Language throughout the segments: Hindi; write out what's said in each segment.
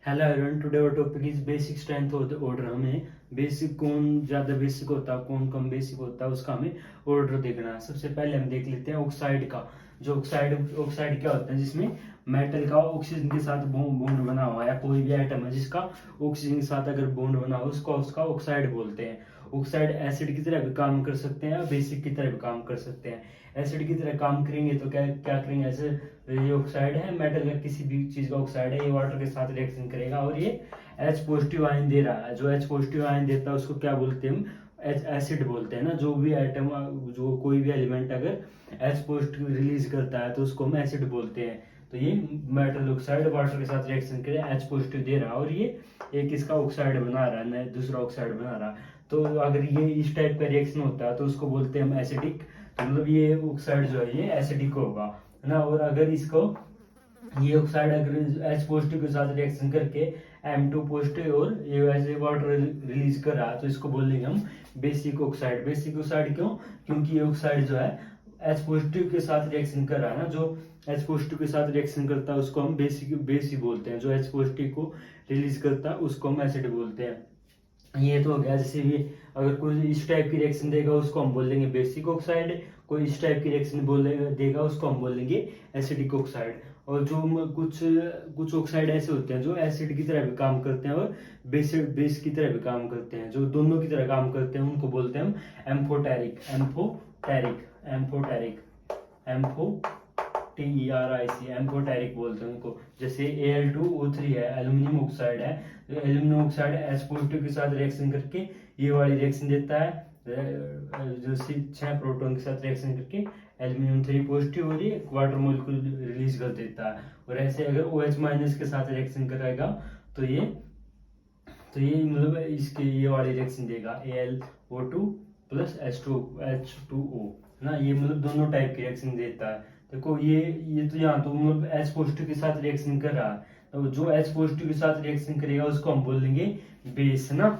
Hello everyone, today our topic is basic strength of the order. हमें बेसिक कौन ज्यादा बेसिक होता है, कौन कम बेसिक होता है, उसका हमें ऑर्डर देखना है। सबसे पहले हम देख लेते हैं ऑक्साइड का। जो ऑक्साइड क्या होता है, जिसमें मेटल का ऑक्सीजन के साथ बॉन्ड बना हुआ है, या कोई भी आइटम है जिसका ऑक्सीजन के साथ अगर बॉन्ड बना हुआ है, उसको उसका ऑक्साइड बोलते हैं। ऑक्साइड एसिड की तरह भी काम कर सकते हैं, बेसिक की तरह भी काम कर सकते हैं। एसिड की तरह काम करेंगे तो क्या क्या करेंगे, ऐसे ये ऑक्साइड है, मेटल का किसी भी चीज का ऑक्साइड है, ये वाटर के साथ रिएक्शन करेगा और ये H पॉजिटिव आयन दे रहा है। जो H पॉजिटिव आयन देता है उसको क्या बोलते हैं हम, एसिड बोलते हैं ना। जो भी आइटम, जो कोई भी एलिमेंट अगर H पॉजिटिव रिलीज करता है तो उसको हम एसिड बोलते हैं। तो ये मेटल ऑक्साइड वाटर के साथ रिएक्शन करे, H पॉजिटिव दे रहा है और ये एक इसका ऑक्साइड बना रहा है, दूसरा ऑक्साइड बना रहा है। तो अगर ये इस टाइप का रिएक्शन होता है तो उसको बोलते हैं हम एसिडिक। तो मतलब ये ऑक्साइड जो है ये एसिडिक होगा, है ना। और अगर इसको ये ऑक्साइड अगर H पॉजिटिव के साथ रिएक्शन करके M2 पॉजिटिव और ये ऐसे वाटर रिलीज कर रहा है तो इसको बोलेंगे हम बेसिक ऑक्साइड। बेसिक ऑक्साइड क्यों? क्योंकि ये ऑक्साइड जो है H पॉजिटिव के साथ रिएक्शन कर रहा है ना। जो H पॉजिटिव के साथ रिएक्शन करता है उसको हम बेसिक बोलते हैं। जो H पॉजिटिव को रिलीज करता है उसको हम एसिड बोलते हैं। ये तो हो गया। जैसे भी अगर कोई इस टाइप की रिएक्शन देगा उसको हम बोलेंगे बेसिक ऑक्साइड, कोई इस टाइप की रिएक्शन देगा उसको हम बोलेंगे एसिडिक ऑक्साइड। और जो कुछ कुछ ऑक्साइड ऐसे होते हैं जो एसिड की तरह भी काम करते हैं और बेस की तरह भी काम करते हैं, जो दोनों की तरह काम करते हैं, उनको बोलते हैं हम एम्फोटेरिक। TERIC एम्फोटेरिक बोलते हैं उनको। जैसे Al2O3 है, एल्यूमिनियम ऑक्साइड है। तो एल्यूमिनियम ऑक्साइड H पॉजिटिव के साथ रिएक्शन करके ये वाली रिएक्शन देता है, जो 6 प्रोटॉन के साथ रिएक्शन करके एल्यूमिनियम 3 पॉजिटिव और ये वाटर मॉलिक्यूल रिलीज कर देता है। और ऐसे अगर OH माइनस के साथ रिएक्शन करेगा तो ये मतलब इसके ये वाली रिएक्शन देगा AlO2 प्लस H2O, ना। ये मतलब दोनों टाइप की रिएक्शन देता है। देखो ये तो यहाँ तो मतलब H पॉजिटिव के साथ रिएक्शन कर रहा है, तो जो H पॉजिटिव के साथ रिएक्शन करेगा उसको हम बोलेंगे बेस, ना।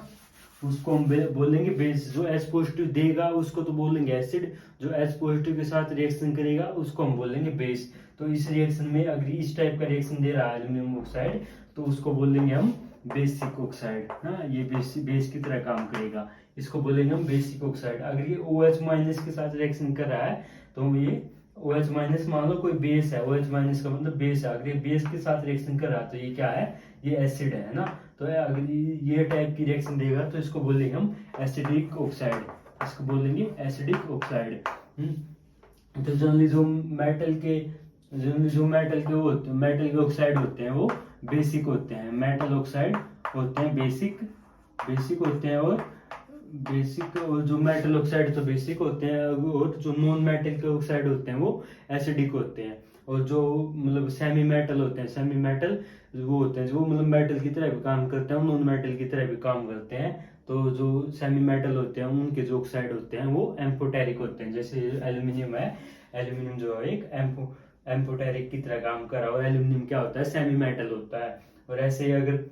उसको हम बोलेंगे बेस। जो H पॉजिटिव देगा उसको तो बोलेंगे एसिड, जो H पॉजिटिव के साथ रिएक्शन करेगा उसको हम बोलेंगे बेस। तो इस रिएक्शन में अगर इस टाइप का रिएक्शन दे रहा है एल्यूमिनियम ऑक्साइड तो उसको बोलेंगे हम बेसिक ऑक्साइड। हाँ, ये बेस की तरह काम करेगा, इसको बोलेंगे हम बेसिक ऑक्साइड। अगर ये OH माइनस के साथ रिएक्शन कर रहा है तो ये OH माइनस, मान लो कोई बेस है, OH माइनस का मतलब बेस है। अगर ये बेस के साथ रिएक्शन कर रहा है तो ये क्या है, ये एसिड है ना। तो अगर ये टाइप की रिएक्शन देगा तो इसको बोलेंगे हम एसिडिक ऑक्साइड, इसको बोलेंगे एसिडिक ऑक्साइड। तो जनरली जो मेटल के ऑक्साइड होते हैं वो बेसिक होते हैं। मेटल ऑक्साइड होते हैं बेसिक होते हैं। और जो मेटल ऑक्साइड तो बेसिक होते हैं, और जो नॉन मेटल के ऑक्साइड होते हैं वो एसिडिक होते हैं। और जो मतलब सेमी मेटल वो होते हैं जो मतलब मेटल की तरह भी काम करते हैं, नॉन मेटल की तरह भी काम करते हैं। तो जो सेमी मेटल होते हैं उनके जो ऑक्साइड होते हैं वो एम्फोटेरिक होते हैं। जैसे एल्यूमिनियम है, एल्यूमिनियम जो है एक एम्फोटेरिक की तरह काम कर रहा है। और एल्यूमिनियम क्या होता है, सेमी मेटल होता है। और ऐसे ही अगर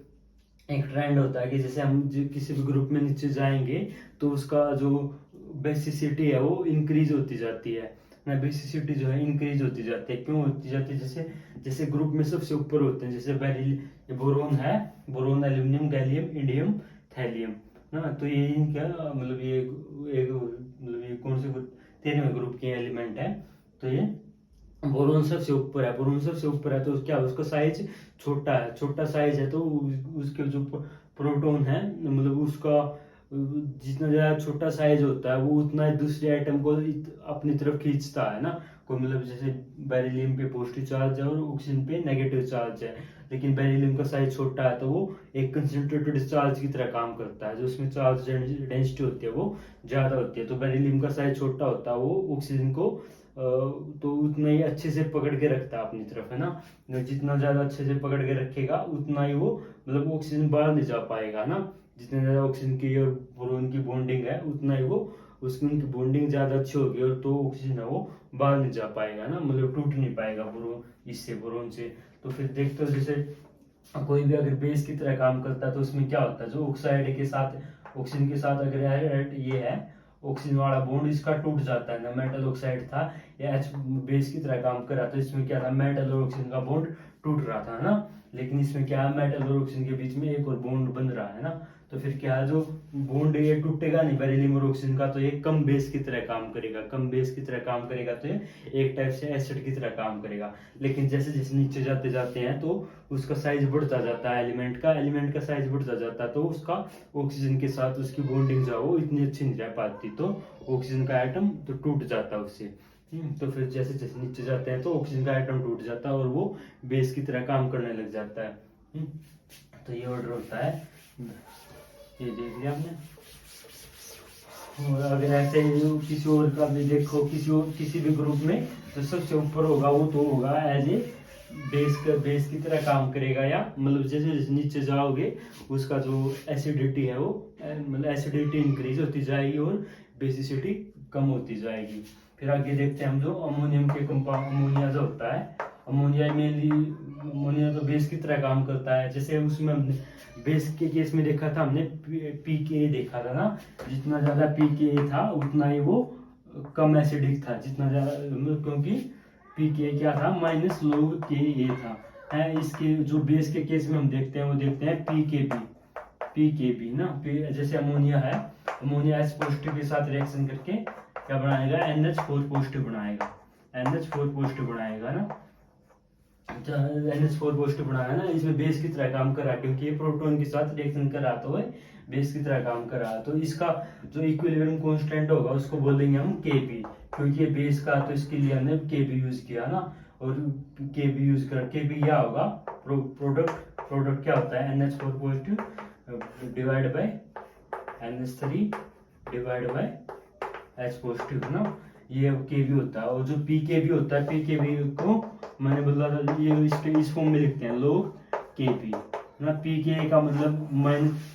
एक ट्रेंड होता है कि जैसे हम किसी भी ग्रुप में नीचे जाएंगे तो उसका जो बेसिसिटी है वो इंक्रीज होती जाती है ना। बेसिसिटी जो है इंक्रीज होती जाती है। क्यों होती जाती है? जैसे जैसे ग्रुप में सबसे ऊपर होते हैं, जैसे बेरिल, बोरोन है, boron, aluminium, gallium, indium, thallium ना। तो ये क्या मतलब ये एक मतलब ये कौन से 13वें ग्रुप के एलिमेंट है। तो ये बोरोन सबसे ऊपर है। बोरोन सबसे ऊपर है तो क्या उसका साइज छोटा साइज है। तो उसके जो प्रोटॉन है मतलब उसका जितना ज्यादा छोटा साइज होता है वो उतना दूसरे आइटम को अपनी तरफ खींचता है ना। कोई मतलब जैसे बेरिलियम पे पॉजिटिव चार्ज है और ऑक्सीजन पे नेगेटिव चार्ज है, लेकिन बेरिलियम का साइज छोटा है तो वो एक कंसंट्रेटेड चार्ज की तरह काम करता है। जो उसमें चार्ज डेंसिटी होती है वो ज्यादा होती है। तो बेरिलियम का साइज छोटा होता है, वो ऑक्सीजन को तो उतना ही अच्छे से पकड़ के रखता है अपनी तरफ, है ना। जितना ज्यादा अच्छे से पकड़ के रखेगा उतना ही वो मतलब ऑक्सीजन बाहर नहीं जा पाएगा ना। जितने ज्यादा ऑक्सीजन की और बोरोन की बॉन्डिंग है उतना ही वो उसकी उनकी बॉन्डिंग ज्यादा अच्छी होगी और तो ऑक्सीजन है वो बाहर नहीं जा पाएगा ना, मतलब टूट नहीं पाएगा बोरोन से। तो फिर देखते हो जैसे कोई भी अगर बेस की तरह काम करता है तो उसमें क्या होता है, जो ऑक्साइड के साथ ऑक्सीजन के साथ अगर ये है ऑक्सीजन वाला बॉन्ड इसका टूट जाता है ना। मेटल ऑक्साइड था या H बेस की तरह काम कर रहा था, इसमें क्या था, मेटल और ऑक्सीजन का बॉन्ड टूट रहा था ना। लेकिन इसमें क्या है, मेटल और ऑक्सीजन के बीच में एक और बॉन्ड बन रहा है ना, तो फिर क्या है, जो बॉन्ड ये टूटेगा नहीं बेरिलियम और ऑक्सीजन का, तो ये कम बेस की तरह काम करेगा, कम बेस की तरह काम करेगा, तो ये एक टाइप से एसिड की तरह काम करेगा। लेकिन जैसे जैसे नीचे जाते जाते हैं तो उसका साइज बढ़ता जाता है, एलिमेंट का साइज बढ़ता जाता है, तो उसका ऑक्सीजन के साथ उसकी बॉन्डिंग जो है वो इतनी अच्छी नहीं रह पाती, तो ऑक्सीजन का एटम तो टूट जाता है उससे। तो फिर जैसे जैसे नीचे जाते हैं तो ऑक्सीजन का एटम टूट जाता है और वो बेस की तरह काम करने लग जाता है। तो ये ऑर्डर होता है, ये देख लिया आपने। और अगर ऐसे किसी और का भी देखो, किसी भी ग्रुप में जो सबसे ऊपर होगा वो तो होगा एज ए बेस की तरह काम करेगा, या मतलब जैसे जैसे नीचे जाओगे उसका जो एसिडिटी है वो मतलब एसिडिटी इंक्रीज होती जाएगी और बेसिसिटी कम होती जाएगी। फिर आगे देखते हैं हम जो अमोनियम के कंपाउंड, अमोनिया जो होता है, अमोनिया मेनली, अमोनिया तो बेस की तरह काम करता है। जैसे उसमें हमने बेस के केस में देखा था, हमने पीके देखा था ना, जितना ज्यादा पीके था उतना ही वो कम एसिडिक था, जितना ज्यादा, क्योंकि पीके क्या था, माइनस log के था है। इसके जो बेस के केस में हम देखते हैं वो देखते हैं पीकेबी ना, जैसे अमोनिया है, अमोनिया H पॉजिटिव के साथ रिएक्शन करके क्या बनाएगा, NH4 पॉजिटिव बनाएगा, NH4 पॉजिटिव बनाएगा ना, NH4 पॉजिटिव बनाया ना, इसमें बेस की तरह काम कर रहा है, क्योंकि ये प्रोटॉन के साथ रिएक्शन कर रहा, तो बेस की तरह काम कर रहा। तो इसका जो इक्विलिब्रियम कांस्टेंट होगा उसको बोलेंगे हम Kb, क्योंकि ये बेस का, तो इसके लिए हमने Kb यूज किया ना, और Kb यूज कर Kb क्या होगा, प्रोडक्ट क्या होता है, NH4 positive divide by NH3 divide by H positive ना, ये Kb होता है। और जो Pkb होता है, Pkb को मैंने बोला था, ये इस फॉर्म में लिखते हैं log Kb ना, Pk का मतलब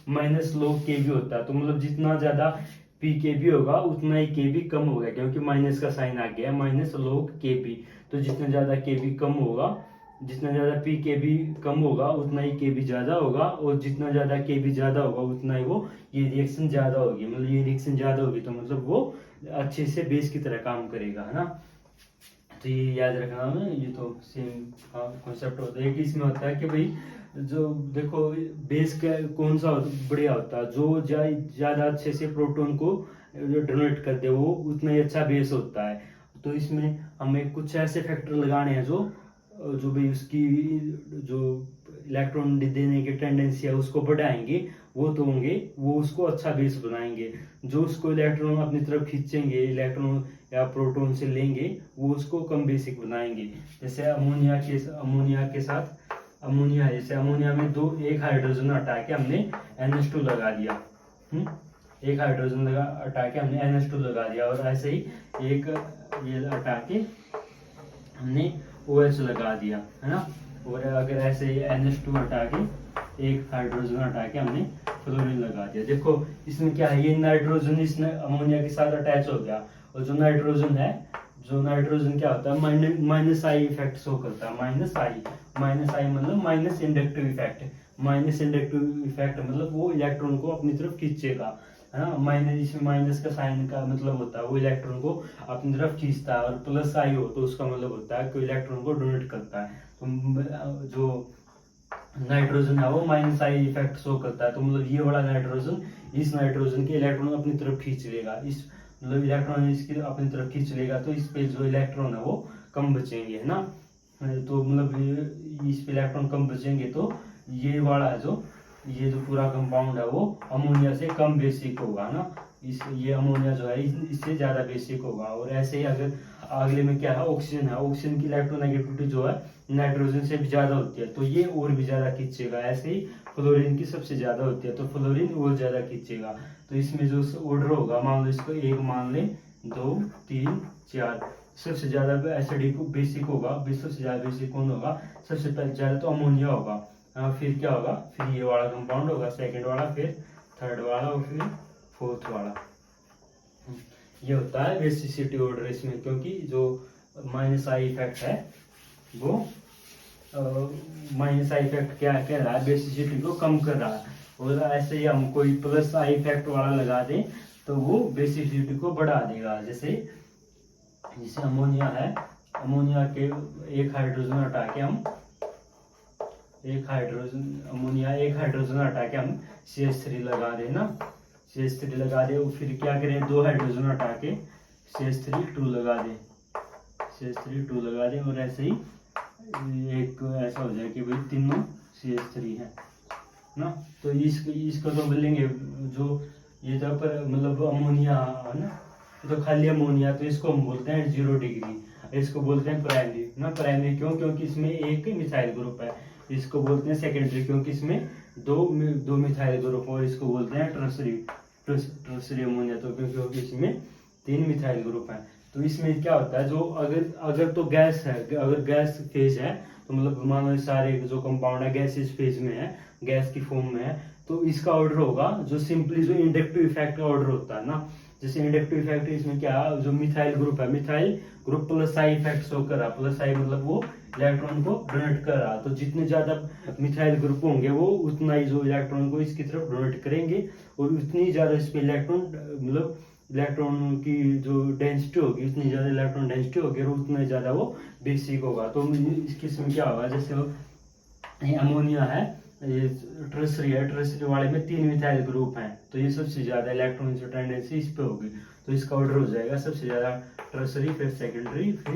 माइनस log Kb होता है, तो मतलब जितना ज्यादा Pkb होगा उतना ही Kb कम होगा, क्योंकि माइनस का साइन आ गया, माइनस log Kb। तो जितना ज्यादा Kb कम होगा, जितना ज्यादा Pkb कम होगा उतना ही Kb ज्यादा होगा, और जितना ज्यादा Kb ज्यादा होगा उतना ही वो ये रिएक्शन ज्यादा होगी, मतलब ये रिएक्शन ज्यादा होगी तो मतलब वो अच्छे से बेस की तरह काम करेगा, है ना। तो ये याद रखना है, ये तो सेम कॉन्सेप्ट होता है। एक इसमें होता है कि भाई जो देखो बेस का कौन सा बढ़िया होता है, जो ज्यादा अच्छे से प्रोटॉन को जो डोनेट कर दे वो उतना ही अच्छा बेस होता है। तो इसमें हमें कुछ ऐसे फैक्टर लगाने हैं जो भी उसकी जो इलेक्ट्रॉन देने की टेंडेंसी है उसको बढ़ाएंगे, वो तो होंगे, वो उसको अच्छा बेस बनाएंगे। जो उसको इलेक्ट्रॉन अपनी तरफ खींचेंगे, इलेक्ट्रॉन या प्रोटॉन से लेंगे, वो उसको कम बेसिक बनाएंगे। जैसे अमोनिया के साथ अमोनिया है, जैसे अमोनिया में एक हाइड्रोजन हटा के हमने NH2 लगा दिया, एक हाइड्रोजन हटा के हमने NH2 लगा दिया, और ऐसे ही एक ये हटा के हमने OH लगा दिया, है ना। और अगर ऐसे NH2 हटा के एक हाइड्रोजन हटा के हमने फ्लोरीन लगा दिया, देखो इसमें क्या है, ये नाइट्रोजन इस अमोनिया के साथ अटैच हो गया, और जो नाइट्रोजन क्या होता है, माइनस आई इफेक्ट शो करता है, माइनस आई मतलब माइनस इंडक्टिव इफेक्ट, मतलब वो इलेक्ट्रॉन को अपनी तरफ खींचेगा, है ना। माइनस, इसमें माइनस का साइन का मतलब होता है वो इलेक्ट्रॉन को अपनी तरफ खींचता है, और प्लस आई हो तो उसका मतलब होता है कि इलेक्ट्रॉन को डोनेट करता है। तो जो नाइट्रोजन है वो माइनस आई इफेक्ट शो करता है, तो मतलब ये वाला नाइट्रोजन इस नाइट्रोजन के इलेक्ट्रॉन अपनी तरफ खींच लेगा, इस मतलब इलेक्ट्रॉन इसकी अपनी तरफ खींच लेगा, तो इस पे जो इलेक्ट्रॉन है वो कम बचेंगे, है ना। तो मतलब इस पे इलेक्ट्रॉन कम बचेंगे, तो ये वाला है जो ये जो पूरा कंपाउंड है वो अमोनिया से कम बेसिक होगा ना, ये अमोनिया जो है इससे ज्यादा बेसिक होगा। और ऐसे ही अगर अगले में क्या है, ऑक्सीजन की इलेक्ट्रोनेगेटिविटी जो है नाइट्रोजन से भी ज्यादा होती है, तो ये और भी ज्यादा खींचेगा। ऐसे ही फ्लोरीन की सबसे ज्यादा होती है, तो फ्लोरीन और ज्यादा खींचेगा। तो इसमें जो ऑर्डर होगा, मान लो इसको एक मान ले, 2 3 4, सबसे ज्यादा एसिडिक बेसिक होगा, सबसे ज्यादा बेसिक कौन होगा, सबसे ज्यादा तो अमोनिया होगा। फिर क्या होगा, फिर ये वाला कंपाउंड होगा, सेकंड वाला, फिर थर्ड वाला, और फिर फोर्थ वाला। ये होता है बेसिसिटी ऑर्डर इसमें, क्योंकि जो माइनस आई इफेक्ट है वो माइनस आई इफेक्ट क्या कह रहा है, बेसिसिटी को कम कर रहा है। और ऐसे ही हम कोई प्लस आई इफेक्ट वाला लगा दें तो वो बेसिसिटी को बढ़ा देगा। जैसे अमोनिया है, अमोनिया के एक हाइड्रोजन हटा के हम एक हाइड्रोजन अमोनिया, एक हाइड्रोजन हटा के हम CH3 लगा दें ना, CH3 लगा दें, और फिर क्या करें, 2 हाइड्रोजन हटा के CH3 2 लगा दें, CH3 2 लगा दें, और ऐसे ही एक ऐसा हो जाए कि भाई तीनों CH3 है ना। तो इसको तो मिलेंगे जो ये जब पर मतलब अमोनिया है ना, तो खाली अमोनिया, तो इसको हम बोलते हैं 0 डिग्री, इसको बोलते हैं प्राइमरी ना। प्राइमरी क्यों, क्योंकि इसमें एक मिथाइल ग्रुप है। इसको बोलते हैं सेकेंडरी क्योंकि इसमें दो मिथाइल ग्रुप, और इसको बोलते हैं टर्सरी अमोनिया, तो क्योंकि इसमें 3 मिथाइल ग्रुप है। तो इसमें क्या होता है, जो अगर तो गैस है, अगर गैस फेज है, तो मतलब मान लो सारे जो कंपाउंड है गैस इस फेज में है, गैस की फॉर्म में है, तो इसका ऑर्डर होगा जो सिंपली जो इंडक्टिव इफेक्ट का ऑर्डर होता है ना। जैसे इंडक्टिव इफेक्ट इसमें क्या है, जो मिथाइल ग्रुप है, methyl group plus I effect show कर रहा, प्लस आई मतलब वो इलेक्ट्रॉन को डोनेट कर रहा, तो जितने ज्यादा मिथाइल ग्रुप होंगे वो उतना ही जो इलेक्ट्रॉन को इसकी तरफ डोनेट करेंगे, और उतनी ज्यादा इसमें इलेक्ट्रॉन मतलब इलेक्ट्रॉन की जो डेंसिटी होगी, उतनी ज्यादा इलेक्ट्रॉन डेंसिटी होगी, और उतना ज्यादा वो बेसिक होगा। तो इसमें क्या होगा, जैसे ये अमोनिया है, ये ट्रसरी है, ट्रसरी वाले में 3 मिथाइल ग्रुप हैं, तो ये सबसे ज्यादा इलेक्ट्रॉन की टेंडेंसी इस पे होगी, तो इसका ऑर्डर हो जाएगा सबसे ज्यादा ट्रसरी, फिर सेकेंडरी, फिर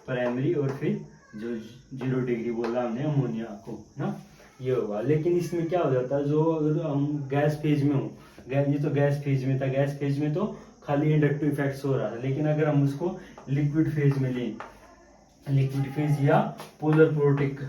प्राइमरी, और फिर जो 0 डिग्री बोला हमने अमोनिया को ना, ये होगा। लेकिन इसमें क्या हो जाता है, जो अगर हम गैस फेज में हो, ये तो गैस फेज में था, गैस फेज में तो खाली इंडक्टिव इफेक्ट्स हो रहा था, लेकिन अगर हम उसको लिक्विड फेज में लें, लिक्विड फेज या पोलर प्रोटिक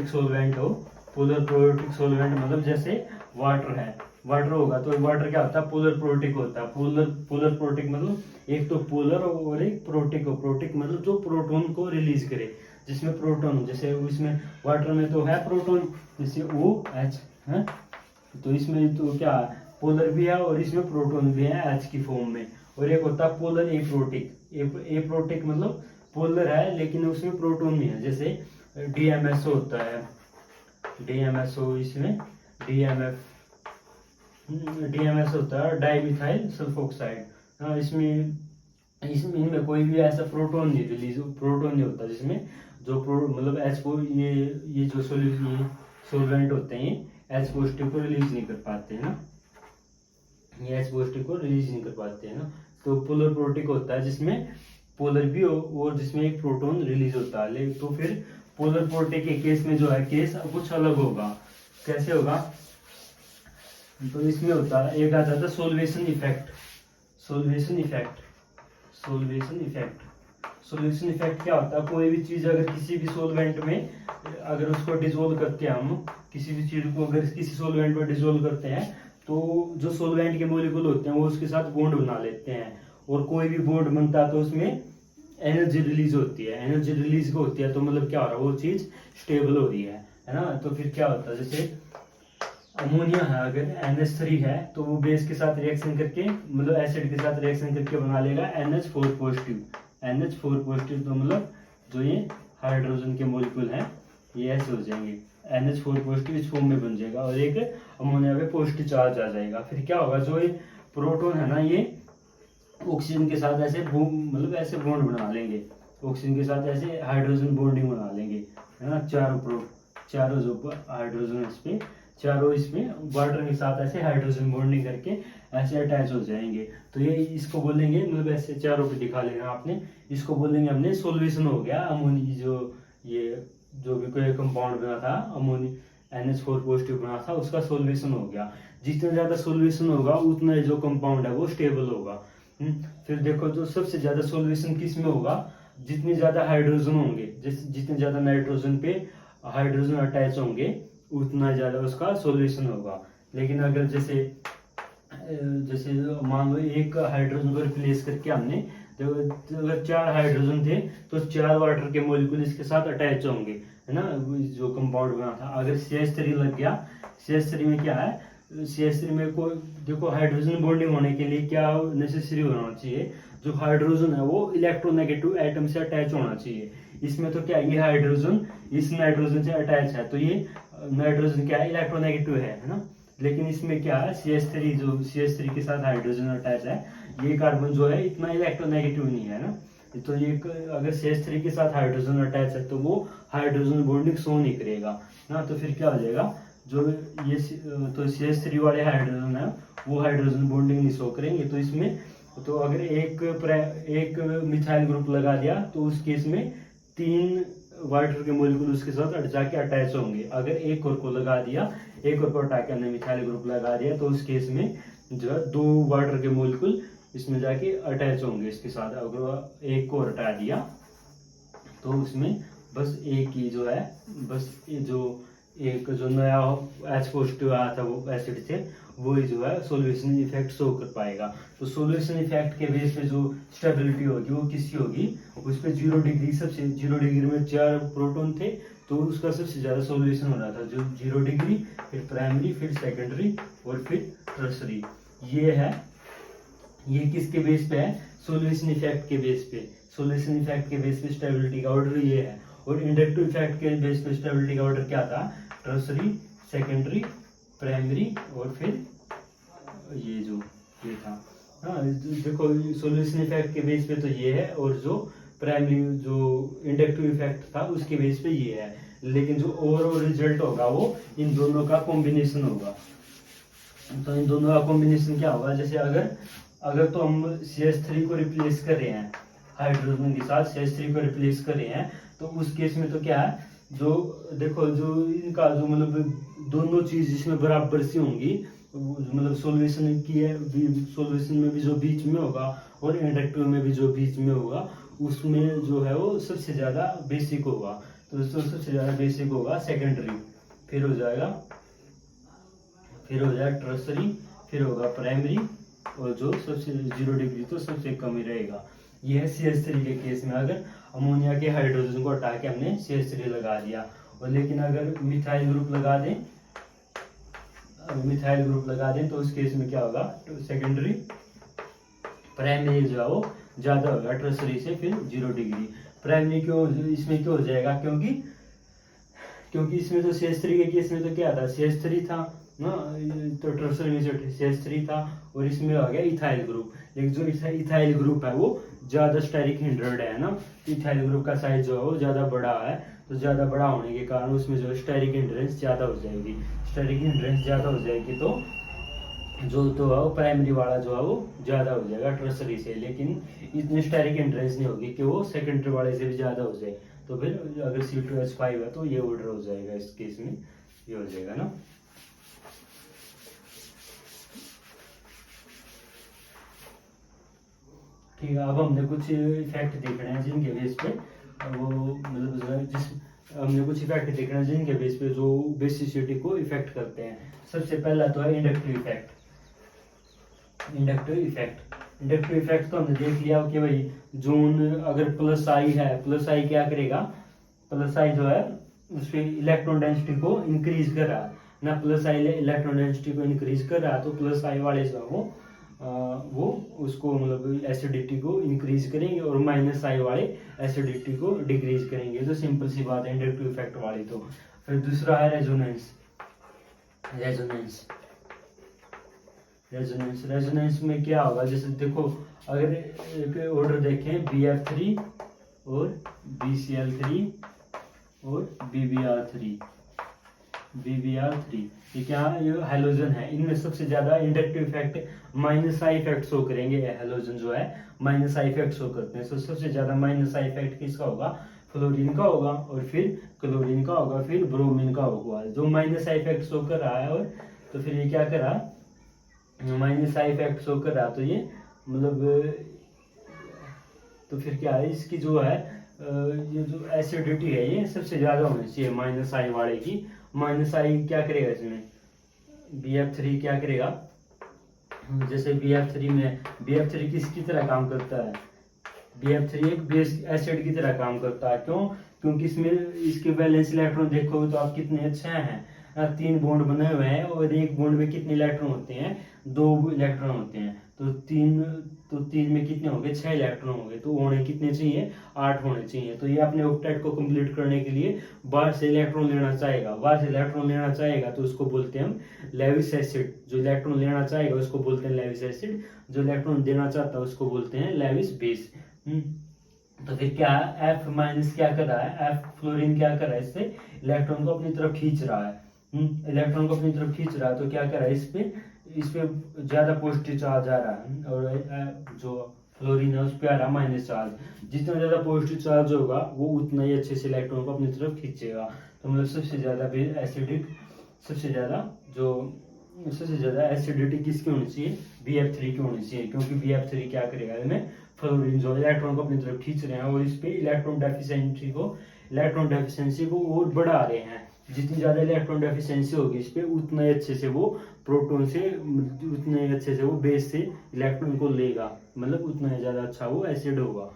सोलवेंट हो, पोलर प्रोटिक सोलवेंट मतलब जैसे वाटर है, वाटर होगा तो वाटर क्या होता है, पोलर प्रोटिक होता है। पोलर प्रोटिक मतलब एक तो पोलर और एक प्रोटिक हो, प्रोटिक मतलब जो प्रोटॉन को रिलीज करे, जिसमें प्रोटॉन, जैसे इसमें वाटर में तो है प्रोटॉन, जैसे OH है, तो इसमें तो क्या पोलर भी है और इसमें प्रोटॉन भी है H की फॉर्म में। और एक होता है पोलर एप्रोटिक, एप्रोटिक मतलब पोलर है लेकिन उसमें प्रोटॉन भी है, जैसे DMSO होता है, DMSO, इसमें DMS होता है डाइमिथाइल सल्फोक्साइड। इसमें इनमें कोई भी ऐसा प्रोटॉन नहीं होता, जिसमें जो मतलब ये जो सोलवेंट होते हैं H पॉजिटिव को रिलीज नहीं कर पाते हैं ना, ये H पॉजिटिव को रिलीज नहीं कर पाते हैं ना। तो पोलर प्रोटिक होता है जिसमें पोलर भी हो और जिसमें एक प्रोटॉन रिलीज होता है। तो फिर पोलर प्रोटिक के केस में जो है केस कुछ अलग होगा। कैसे होगा, तो इसमें होता है एक आता था सोल्वेशन इफेक्ट क्या होता है, कोई भी चीज अगर किसी भी सोलवेंट में अगर उसको डिसोल्व करते हैं, हम किसी भी चीज को अगर किसी सोलवेंट में डिसोल्व करते हैं, तो जो सोलवेंट के मॉलिक्यूल होते हैं वो उसके साथ बॉन्ड बना लेते हैं, और कोई भी बॉन्ड बनता है तो उसमें एनर्जी रिलीज होती है, एनर्जी रिलीज होती है तो मतलब क्या हो रहा है, वो चीज स्टेबल हो रही है ना। तो फिर क्या होता है, जैसे अमोनिया है, अगर NH3 है तो वो बेस के साथ रिएक्शन करके मतलब एसिड के साथ रिएक्शन करके बना लेगा NH4 पॉजिटिव, तो मतलब जो ये हाइड्रोजन के मॉलिक्यूल हैं ये ऐसे हो जाएंगे, NH4 पॉजिटिव इस फॉर्म में बन जाएगा, और एक अमोनिया पे पॉजिटिव चार्ज आ जाएगा। फिर क्या होगा, जो ये प्रोटॉन है ना, ये ऑक्सीजन के साथ ऐसे मतलब ऐसे बॉन्ड बना लेंगे, ऑक्सीजन के साथ ऐसे हाइड्रोजन बॉन्डिंग बना लेंगे, है ना। चारों जो हाइड्रोजन इसमें चारों इसमें वाटर के साथ ऐसे हाइड्रोजन बॉन्डिंग करके ऐसे अटैच हो जाएंगे। तो ये इसको बोलेंगे, मतलब ऐसे चारों पे दिखा लेना आपने, इसको बोलेंगे हमने सोल्यूशन हो गया अमोनी, जो भी कोई कंपाउंड बना था अमोनी NH4 पॉजिटिव बना था उसका सोल्यूशन हो गया। जितना ज्यादा सोल्यूशन होगा उतना जो कंपाउंड है वो स्टेबल होगा। फिर देखो जो सबसे ज्यादा सोल्यूशन किस में होगा, जितने ज्यादा हाइड्रोजन होंगे, जितने ज्यादा नाइट्रोजन पे हाइड्रोजन अटैच होंगे उतना ज्यादा उसका सोल्यूशन होगा। लेकिन अगर जैसे मान लो एक हाइड्रोजन को रिप्लेस करके हमने अगर 4 हाइड्रोजन थे तो 4 वाटर के मॉलिक्यूल इसके साथ अटैच होंगे, है ना, जो कंपाउंड बना था। अगर CH3 लग गया, CH3 में क्या है, CH3 में कोई देखो हाइड्रोजन बॉन्डिंग होने के लिए क्या नेसेसरी होना चाहिए, जो हाइड्रोजन है वो इलेक्ट्रोनेगेटिव एटम से अटैच होना चाहिए। इसमें तो क्या ये हाइड्रोजन इस नाइट्रोजन से अटैच है, तो ये नाइट्रोजन क्या है, इलेक्ट्रोनेगेटिव है ना। लेकिन इसमें क्या है, CH3 के साथ हाइड्रोजन अटैच है, ये कार्बन जो है इतना इलेक्ट्रोनेगेटिव नहीं है ना। तो ये अगर CH3 के साथ हाइड्रोजन अटैच है तो वो हाइड्रोजन बॉन्डिंग शो नहीं करेगा ना, तो फिर क्या हो जाएगा, जो ये तो CH3 वाले हाइड्रोजन है वो हाइड्रोजन बॉन्डिंग नहीं शो करेंगे। तो इसमें तो अगर एक मिथाइल ग्रुप लगा दिया तो उस केस में 3 वाटर के मोलिक्यूल उसके साथ जाके अटैच होंगे। अगर एक और को लगा दिया, एक और को हटा के हमने मिथाइल ग्रुप लगा दिया तो उस केस में जो है 2 वाटर के मोलिक्यूल इसमें जाके अटैच होंगे इसके साथ। अगर एक को हटा दिया तो उसमें बस एक ही जो है, बस जो एक जो नया H पॉजिटिव आया था वो एसिड से, वो ही जो है सोल्यूशन इफेक्ट शो कर पाएगा। तो सोल्यूशन इफेक्ट के बेस पे जो स्टेबिलिटी होगी वो किसकी होगी, उस पर 0 डिग्री, सबसे 0 डिग्री में 4 प्रोटॉन थे तो उसका सबसे ज्यादा सोल्यूशन हो रहा था, जो 0 डिग्री, फिर प्राइमरी, फिर सेकेंडरी और फिर टर्सरी। ये है, ये किसके बेस पे है, सोल्यूशन इफेक्ट के बेस पे। सोल्यूशन इफेक्ट के बेस पे स्टेबिलिटी का ऑर्डर ये है। और इंडक्टिव इफेक्ट के बेस पे स्टेबिलिटी का ऑर्डर क्या था, टर्सरी, सेकेंडरी, प्राइमरी और फिर ये जो ये था। हाँ देखो सोल्यूशन इफेक्ट के बेस पे तो ये है, और जो प्राइमरी जो इंडक्टिव इफेक्ट था उसके बेस पे ये है, लेकिन जो ओवरऑल रिजल्ट होगा वो इन दोनों का कॉम्बिनेशन होगा। तो इन दोनों का कॉम्बिनेशन क्या होगा, जैसे अगर तो हम CH3 को रिप्लेस कर रहे हैं हाइड्रोजन के साथ, CH3 को रिप्लेस कर रहे हैं, तो उस केस में तो क्या है, जो देखो जो इनका जो मतलब दोनों चीज जिसमें बराबर सी होंगी, मतलब सॉल्यूशन की है, सॉल्यूशन में भी जो बीच में होगा और इंडक्टिव में भी जो बीच में होगा, उसमें जो है वो सबसे ज्यादा बेसिक होगा। तो सबसे ज्यादा बेसिक होगा सेकेंडरी, फिर हो जाएगा टर्सरी, फिर होगा प्राइमरी, और जो सबसे 0 डिग्री तो सबसे कम ही रहेगा। ये है CH3 के केस में, अगर अमोनिया के हाइड्रोजन को हटा के हमने CH3 लगा दिया। और लेकिन अगर मिथाइल ग्रुप लगा दें तो उस केस में क्या होगा, सेकेंडरी, प्राइमरी जो है वो ज्यादा होगा टर्सरी से, फिर 0 डिग्री। प्राइमरी क्यों इसमें क्यों हो जाएगा, क्योंकि इसमें तो CH3 के केस में तो क्या था, CH3 था ना, तो टर्सरी में जो CH3 था, और इसमें आ गया इथाइल ग्रुप। लेकिन जो इथाइल ग्रुप है वो ज्यादा स्टेरिक हिंड्रेड है ना, इथाइल ग्रुप का साइज जो है वो ज्यादा बड़ा है, तो ज्यादा बड़ा होने के कारण उसमें जो स्टेरिक हिंड्रेंस ज्यादा हो जाएगी। स्टेरिक हिंड्रेंस ज्यादा हो जाएगी तो जो तो है वो प्राइमरी वाला जो है वो ज्यादा हो जाएगा टर्सरी से, लेकिन इतनी स्टेरिक हिंड्रेंस नहीं होगी कि वो सेकेंडरी वाले से भी ज्यादा हो जाए। तो फिर अगर C2H5 है तो ये ऑर्डर हो जाएगा, इस केस में ये हो जाएगा ना। ठीक है, अब हमने कुछ इफेक्ट देखने हैं जिनके बेस पे वो मतलब हमने कुछ इफेक्ट देखना है जिनके बेस पे जो बेसिसिटी को इफेक्ट करते हैं। सबसे पहला तो है इंडक्टिव इफेक्ट। इंडक्टिव इफेक्ट तो हमने देख लिया कि भाई जोन अगर प्लस आई है, प्लस आई क्या करेगा, प्लस आई जो है उसपे इलेक्ट्रॉन डेंसिटी को इंक्रीज कर रहा है ना, प्लस आई इलेक्ट्रॉन डेंसिटी को इंक्रीज कर रहा है, तो प्लस आई वाले जो है वो उसको मतलब एसिडिटी को इंक्रीज करेंगे, और माइनस आई वाले एसिडिटी को डिक्रीज करेंगे। तो सिंपल सी बात है इंडक्टिव इफेक्ट वाली। तो फिर दूसरा है रेजोनेंस में क्या होगा, जैसे देखो अगर एक ऑर्डर देखें BF3 और BCl3 और BBr3, ये क्या है, ये हैलोजन है। इनमें सबसे ज्यादा inductive effect minus I effect show करेंगे, हैलोजन जो है माइनस आई इफेक्ट शो करते हैं। तो सबसे ज्यादा माइनस आई इफेक्ट किसका होगा, फ्लोरीन का होगा, और फिर क्लोरीन का होगा, फिर ब्रोमीन का होगा, जो माइनस आई इफेक्ट शो कर रहा है। और तो फिर ये क्या कर रहा, माइनस आई इफेक्ट शो कर रहा, तो ये मतलब तो फिर क्या है, इसकी जो है ये जो एसिडिटी है ये सबसे ज्यादा होनी चाहिए माइनस आई वाले की। माइनस आई क्या करेगा इसमें, BF3 क्या करेगा, जैसे BF3 किसकी तरह काम करता है, BF3 एक बेस एसिड की तरह काम करता है। क्यों, क्योंकि इसमें इसके वैलेंस इलेक्ट्रॉन देखोगे तो आप कितने अच्छे हैं, 3 बॉन्ड बने हुए हैं, और एक बॉन्ड में कितने इलेक्ट्रॉन होते हैं, 2 इलेक्ट्रॉन होते हैं। तो 3 में कितने होंगे, 6 इलेक्ट्रॉन होंगे, तो होने कितने चाहिए, 8 होने चाहिए। तो ये अपने ऑक्टेट को कंप्लीट करने के लिए बाहर से इलेक्ट्रॉन लेना चाहेगा, तो उसको बोलते हैं हम लेविस एसिड। जो इलेक्ट्रॉन लेना चाहेगा उसको बोलते हैं लेविस एसिड, जो इलेक्ट्रॉन देना चाहता है उसको बोलते हैं लेविस बेस। तो फिर क्या है, एफ माइनस क्या कर रहा है, एफ फ्लोरीन क्या कर रहा है, इससे इलेक्ट्रॉन को अपनी तरफ खींच रहा है। इलेक्ट्रॉन को अपनी तरफ खींच रहा है, तो क्या कर रहा है, इस पे ज्यादा पॉजिटिव चार्ज आ रहा है, और जो फ्लोरीन है उस पे आ रहा है माइनस चार्ज। जितना ज्यादा पॉजिटिव चार्ज होगा वो उतना ही अच्छे से इलेक्ट्रॉन को अपनी तरफ खींचेगा। तो मतलब सबसे ज्यादा एसिडिक, सबसे ज्यादा एसिडिटी किसकी होनी चाहिए, BF3 की होनी चाहिए, क्योंकि BF3 क्या करेगा, इनमें फ्लोरीन जो इलेक्ट्रॉन को अपनी तरफ खींच रहे हैं और इस पे इलेक्ट्रॉन डेफिशिएंसी को और बढ़ा रहे हैं। जितनी ज्यादा इलेक्ट्रॉन डेफिशिएंसी होगी इस पे, उतना ही अच्छे से वो प्रोटॉन से, उतने ही अच्छे से वो बेस से इलेक्ट्रॉन को लेगा, मतलब उतना ही ज्यादा अच्छा वो एसिड होगा।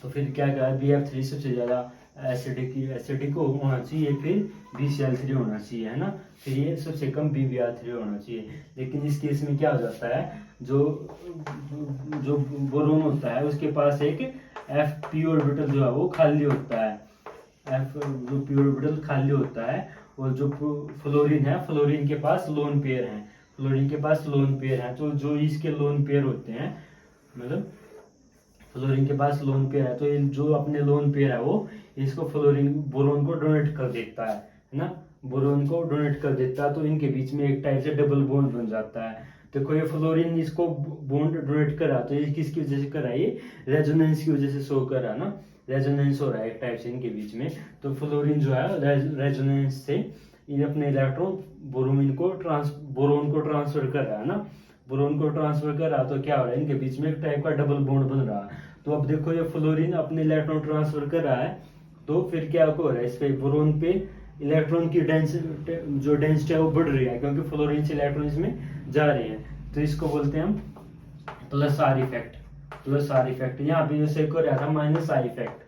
तो फिर क्या क्या है, BF3 सबसे ज्यादा एसिडिक होना चाहिए, फिर BCl3 होना चाहिए, है ना। फिर ये सबसे कम BBr3 होना चाहिए। लेकिन इस केस में क्या हो जाता है, जो जो बोरोन होता है उसके पास एक F ऑर्बिटल जो है वो खाली होता है, F जो p ऑर्बिटल खाली होता है। और जो फ्लोरीन है, फ्लोरीन के पास लोन पेयर है, तो जो इसके लोन पेयर होते हैं, मतलब फ्लोरीन के पास लोन पेयर है, तो ये जो अपने लोन पेयर है वो इसको बोरोन को डोनेट कर देता है ना, बोरोन को डोनेट कर देता है। तो इनके बीच में एक टाइप से डबल बॉन्ड बन जाता है। देखो ये फ्लोरीन इसको बॉन्ड डोनेट करा, तो ये किसकी वजह से करा, ये रेजोनेंस की वजह से शो करा ना, रेजोनेंस हो रहा है एक टाइप से इनके बीच में। तो फ्लोरीन जो है रेजोनेंस से ये अपने इलेक्ट्रॉन बोरोन को ट्रांसफर कर रहा है ना, बोरोन को ट्रांसफर कर रहा, तो क्या हो रहा है, इनके बीच में एक टाइप का डबल बॉन्ड बन रहा है। तो अब देखो ये फ्लोरीन अपने इलेक्ट्रॉन ट्रांसफर कर रहा है, तो फिर क्या हो रहा है, इस पे बोरोन पे इलेक्ट्रॉन की डेंसिटी है वो बढ़ रही है, क्योंकि फ्लोरीन से इलेक्ट्रॉन इसमें जा रहे हैं। तो इसको बोलते हैं हम प्लस आर इफेक्ट। यहाँ पे जो शो कर रहा था माइनस आई इफेक्ट,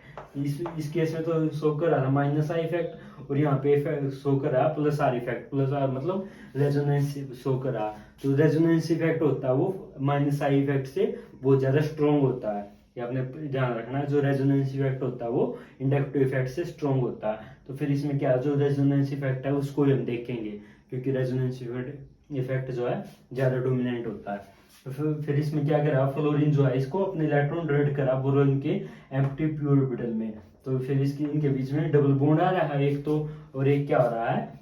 इस केस में तो शो कर रहा था माइनस आई इफेक्ट, और यहाँ पे शो कर रहा है plus R effect. Plus R मतलब रेजोनेंस शो कर रहा, तो रेजोनेंस इफेक्ट होता है वो माइनस आई इफेक्ट से बहुत ज्यादा स्ट्रॉन्ग होता है। ये आपने ध्यान रखना है, जो रेजोनेंस इफेक्ट होता है वो इंडक्टिव इफेक्ट से स्ट्रॉन्ग होता है। तो फिर इसमें क्या, जो रेजोनेंस इफेक्ट है उसको हम देखेंगे, क्योंकि रेजोनेंस इफेक्ट जो है ज्यादा डोमिनेंट होता है। तो फिर इसमें क्या करा, फ्लोरीन जो है इसको अपने इलेक्ट्रॉन डोनेट करा बोरोन के एम्प्टी p ऑर्बिटल में। तो फिर इनके बीच में डबल बॉन्ड आ रहा है एक तो, और एक क्या हो रहा है,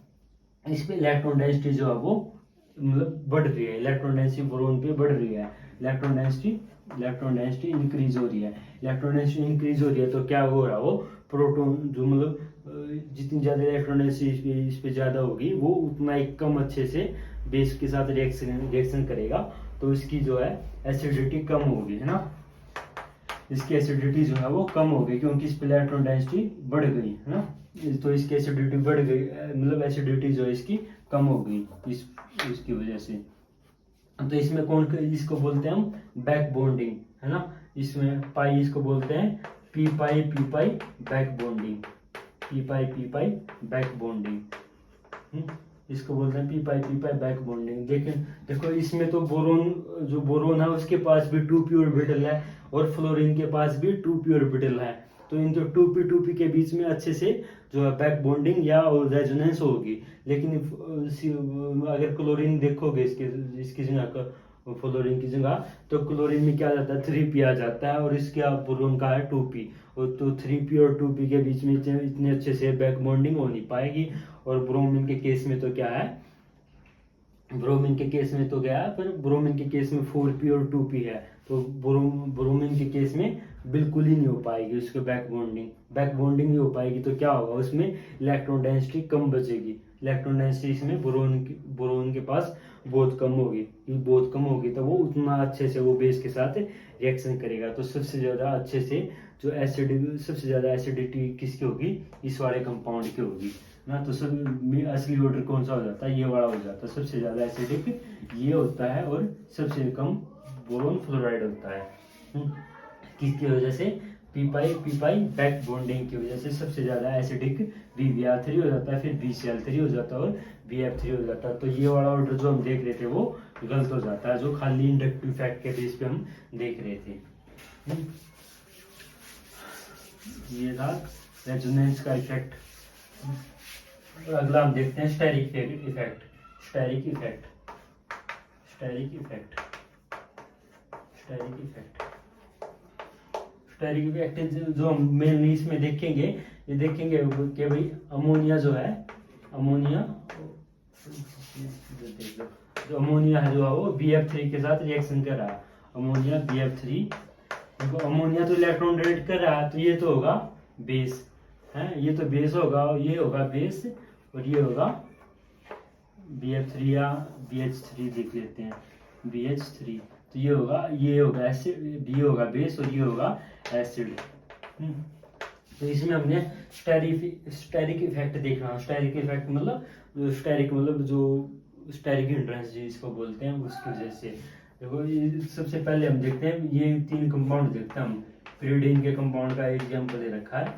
इस पे इलेक्ट्रॉन डेंसिटी जो है वो मतलब बढ़ रही है, इलेक्ट्रॉन डेंसिटी बोरोन पे बढ़ रही है, इलेक्ट्रॉन डेंसिटी इंक्रीज हो रही है। तो क्या हो रहा है, वो प्रोटॉन जो मतलब जितनी ज्यादा इलेक्ट्रॉन डेंसिटी इस पे ज्यादा होगी, वो उतना ही कम अच्छे से बेस के साथ रिएक्शन करेगा। तो इसकी जो है एसिडिटी कम होगी, है ना, इसकी एसिडिटी जो है वो कम होगी, क्योंकि इस पे इलेक्ट्रॉन डेंसिटी बढ़ गई, है ना। तो इसकी एसिडिटी बढ़ गई, मतलब एसिडिटी जो है इसकी कम हो गई इसकी वजह से। तो इसमें इसको बोलते हैं हम बैक बॉन्डिंग, है ना। इसमें पाई इसको बोलते हैं पी पाई बैक बॉन्डिंग, इसको बोलते हैं पी पाई बैक बॉन्डिंग। लेकिन देखो इसमें तो बोरोन है उसके पास भी 2p ऑर्बिटल है, और फ्लोरीन के पास भी 2p ऑर्बिटल है। तो इन जो 2p के बीच में अच्छे से जो है बैक बॉन्डिंग या रेजोनेंस होगी। लेकिन अगर क्लोरीन देखोगे इसकी जगह का, फ्लोरीन की जगह, तो क्लोरीन में क्या आ जाता है, 3p आ जाता है, और इसके बोरोन का है 2p। और तो 3p और 2p के बीच में इतने अच्छे से बैक बॉन्डिंग हो नहीं पाएगी। और ब्रोमीन के केस में तो क्या है, पर ब्रोमीन के केस में 4p और 2p है। तो ब्रोमीन के केस में बिल्कुल ही नहीं हो पाएगी उसके बैक बॉन्डिंग नहीं हो पाएगी। तो क्या होगा, उसमें इलेक्ट्रॉन डेंसिटी कम बचेगी, इलेक्ट्रॉन डेंसिटी इसमें बोरोन के पास बहुत कम होगी, तो वो उतना अच्छे से वो बेस के साथ रिएक्शन करेगा। तो सबसे ज्यादा एसिडिटी किसकी होगी, इस वाले कंपाउंड की होगी ना। तो असली ऑर्डर कौन सा हो जाता है, ये वाला हो जाता है, सबसे ज्यादा एसिडिक ये होता है, और सबसे कम बोरोन फ्लोराइड होता है। किसकी वजह से, पी पाई बैक बॉन्डिंग की वजह से सबसे ज्यादा एसिडिक BBr3 हो जाता है, फिर BCl3 हो जाता है, और BF3 हो जाता है। तो ये वाला ऑर्डर जो हम देख रहे थे वो गलत हो जाता है, जो खाली इंडक्टिव इफेक्ट के बेस पे हम देख रहे थे। ये था रेजोनेंस का इफेक्ट। अगला हम देखते हैं स्टेरिक स्टेरिक इफेक्ट जो हम मेनली इसमें देखेंगे, ये देखेंगे कि भाई अमोनिया जो है, अमोनिया जो अमोनिया है जो है वो BF3 के साथ रिएक्शन कर रहा है, अमोनिया BF3। देखो अमोनिया तो इलेक्ट्रॉन डोनेट कर रहा है, तो ये तो होगा बेस है, ये तो बेस होगा, ये होगा बेस, और ये होगा BF3 या BH3 देख लेते हैं, BH3। तो ये होगा एसिड, ये होगा बेस और ये होगा एसिड। तो इसमें हमने स्टेरिक इफेक्ट देखना। स्टेरिक इफेक्ट मतलब स्टेरिक मतलब जो स्टेरिक हिंड्रेंस जिसको बोलते हैं, उसकी वजह से देखो ये सबसे पहले हम देखते हैं, ये 3 कंपाउंड देखते हैं हम। pyridine के कंपाउंड का एग्जाम्पल दे रखा है,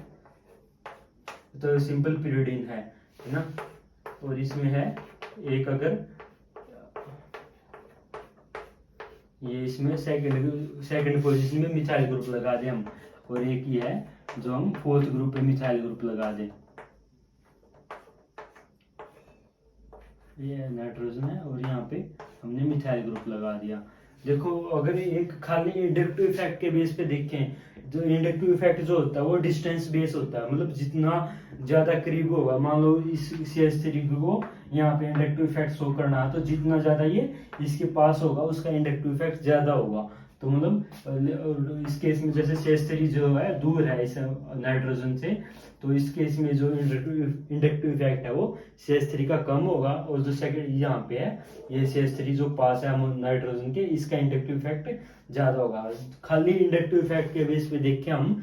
तो सिंपल pyridine है ना, और इसमें है एक, अगर ये इसमें सेकंड पोजीशन में मिथाइल ग्रुप लगा दें हम, और एक ही है जो हम 4th ग्रुप पे मिथाइल ग्रुप लगा दें, ये नाइट्रोजन है और यहाँ पे हमने मिथाइल ग्रुप लगा दिया। देखो अगर एक खाली इंडक्टिव इफेक्ट के बेस पे देखें, जो इंडक्टिव इफेक्ट जो होता है वो डिस्टेंस बेस होता है, मतलब जितना ज्यादा करीब होगा, मान लो इस CH3 को यहाँ पे इंडक्टिव इफेक्ट शो करना है, तो जितना ज्यादा ये इसके पास होगा उसका इंडक्टिव इफेक्ट ज्यादा होगा। तो मतलब इस केस में जैसे CH3 जो है दूर है इस नाइट्रोजन से, तो इस केस में जो इंडक्टिव इफेक्ट है वो CH3 का कम होगा, और जो सेकंड यहाँ पे है ये CH3 जो पास है नाइट्रोजन के, इसका इंडक्टिव इफेक्ट ज्यादा होगा। खाली इंडक्टिव इफेक्ट के बेस पे देखें हम,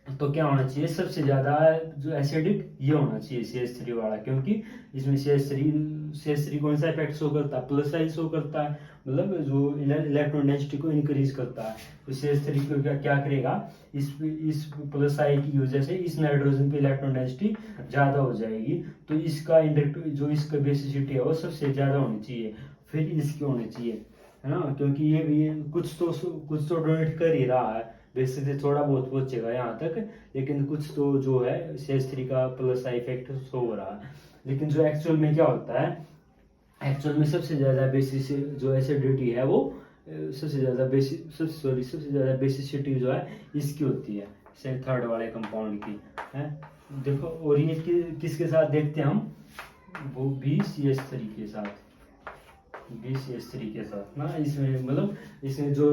तो क्या होना चाहिए, सबसे ज्यादा जो एसिडिक ये होना चाहिए CH3 वाला, क्योंकि इसमें CH3 कौन सा इफेक्ट शो करता है, प्लस साइन शो करता है, मतलब जो इलेक्ट्रॉन डेंसिटी को इंक्रीज करता है। तो CH3 को क्या करेगा, इस प्लस साइन की वजह से इस नाइट्रोजन पे इलेक्ट्रॉन डेंसिटी ज्यादा हो जाएगी, तो इसका इंडक्टिव जो इसका बेसिसिटी है वो सबसे ज्यादा होनी चाहिए, फिर इसकी होनी चाहिए, है ना, क्योंकि ये भी कुछ तो डोनेट कर ही रहा है, वैसे से थोड़ा बहुत पहुंचेगा यहाँ तक, लेकिन कुछ तो जो है CH3 का प्लस इफेक्ट शो हो रहा है। लेकिन जो एक्चुअल में क्या होता है, एक्चुअल में सबसे ज्यादा बेसिस जो एसिडिटी है वो सबसे ज्यादा बेसिसिटी जो है इसकी होती है, से थर्ड वाले कंपाउंड की है। देखो और ये किसके साथ देखते हैं हम, वो BCH3 के साथ, BCH3 के साथ ना, इसमें मतलब इसमें जो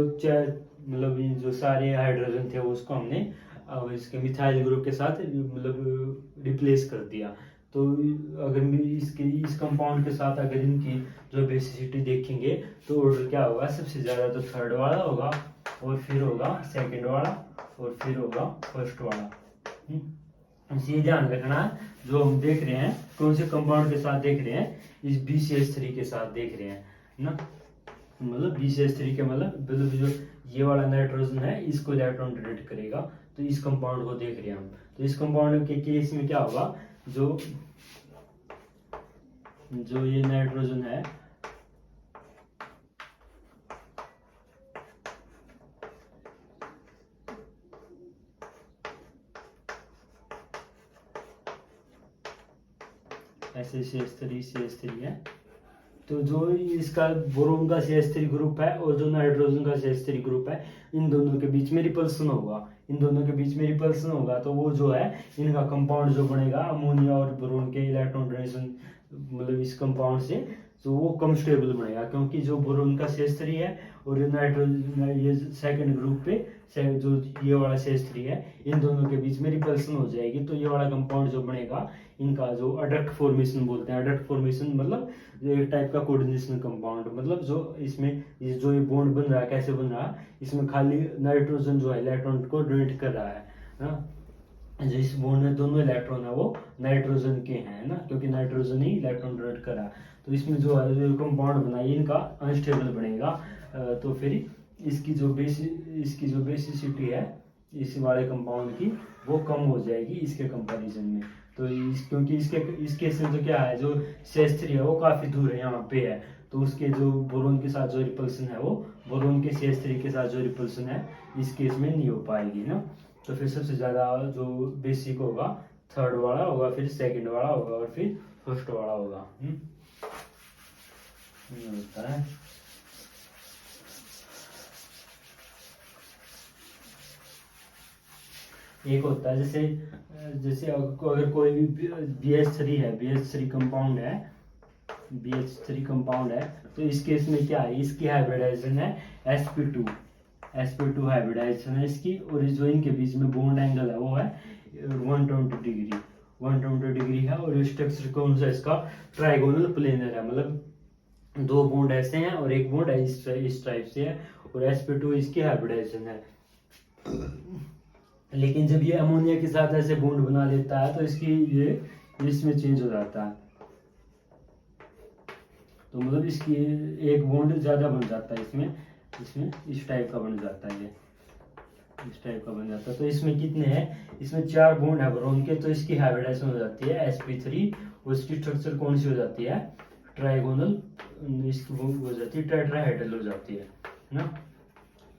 मतलब ये जो सारे हाइड्रोजन थे उसको हमने इसके मिथाइल ग्रुप के साथ मतलब रिप्लेस कर दिया। तो अगर इस कंपाउंड के साथ अगर इनकी जो बेसिसिटी देखेंगे, तो ऑर्डर क्या होगा, सबसे ज्यादा तो थर्ड वाला होगा, और फिर होगा सेकंड वाला, और फिर होगा फर्स्ट वाला। ये ध्यान रखना, जो हम देख रहे हैं कौन से कंपाउंड के साथ देख रहे हैं, इस BCH3 के साथ देख रहे हैं ना, मतलब BCH3 के मतलब जो ये वाला नाइट्रोजन है इसको इलेक्ट्रॉन डोनेट करेगा, तो इस कंपाउंड को देख रहे हैं हम। तो इस कंपाउंड के केस में क्या होगा, जो ये नाइट्रोजन है, ऐसे CH3 है, तो जो इसका बोरोन का CH3 ग्रुप है और जो नाइट्रोजन का CH3 ग्रुप है, इन दोनों के बीच में रिपल्सन होगा, तो वो जो है इनका कंपाउंड जो बनेगा अमोनिया और बोरोन के इलेक्ट्रॉन डोनेशन मतलब इस कंपाउंड से, तो वो कम स्टेबल बनेगा, क्योंकि जो बोरोन का CH3 है और नाइट्रोजन ये सेकंड ग्रुप पे जो ये वाला CH3 है, इन दोनों के बीच में रिपल्सन हो जाएगी, तो ये वाला कंपाउंड जो बनेगा इनका जो अडक्ट फॉर्मेशन बोलते हैं। अडक्ट फॉर्मेशन मतलब एक टाइप का कोऑर्डिनेशन कंपाउंड, मतलब जो इसमें जो ये बॉन्ड बन रहा है, कैसे बन रहा है, इसमें खाली नाइट्रोजन जो है इलेक्ट्रॉन को डोनेट कर रहा है ना, जो इस बॉन्ड में दोनों इलेक्ट्रॉन है वो नाइट्रोजन के हैं ना, क्योंकि नाइट्रोजन ही इलेक्ट्रॉन डोनेट कर रहा है। तो इसमें जो है जो कंपाउंड बना है इनका अनस्टेबल बनेगा, तो फिर इसकी जो बेसिसिटी है इस वाले कंपाउंड की वो कम हो जाएगी इसके कंपैरिजन में। तो क्योंकि इस केस में तो क्या है, जो CH3 है वो काफी दूर है, यहाँ पे है, तो उसके जो बोरोन के साथ जो रिपल्सन है वो बोरोन के CH3 के साथ जो रिपल्सन है इस केस में नहीं हो पाएगी ना। तो फिर सबसे ज्यादा जो बेसिक होगा थर्ड वाला होगा, फिर सेकंड वाला होगा, और फिर फर्स्ट वाला होगा। होता है। एक होता है जैसे जैसे अगर कोई भी BH3 है, BH3 कंपाउंड है, BH3 कंपाउंड है, तो इस केस में क्या है, इसकी हाइब्रिडाइजेशन है sp2 हाइब्रिडाइजेशन है इसकी, और जो इनके बीच में बॉन्ड एंगल है वो है 120 डिग्री है। और स्ट्रक्चर कौन सा इसका, ट्राइगोनल प्लेनर है, मतलब दो बॉन्ड ऐसे हैं और एक बॉन्ड इस टाइप से है, और sp2 इसकी हाइब्रिडाइजेशन है। लेकिन जब ये अमोनिया के साथ ऐसे बॉन्ड बना लेता है तो इसकी ये इसमें चेंज हो जाता है, तो मतलब इसकी एक बॉन्ड ज्यादा बन जाता है इसमें इस टाइप का बन जाता है, ये इस टाइप का बन जाता है। तो इसमें कितने हैं, इसमें 4 बॉन्ड है बोरोन के, तो इसकी हाइब्रिडाइजेशन हो जाती है sp3, और इसकी स्ट्रक्चर कौन सी हो जाती है, ट्राइगोनल, इसकी हो जाती है टेट्राहेड्रल हो जाती है ना।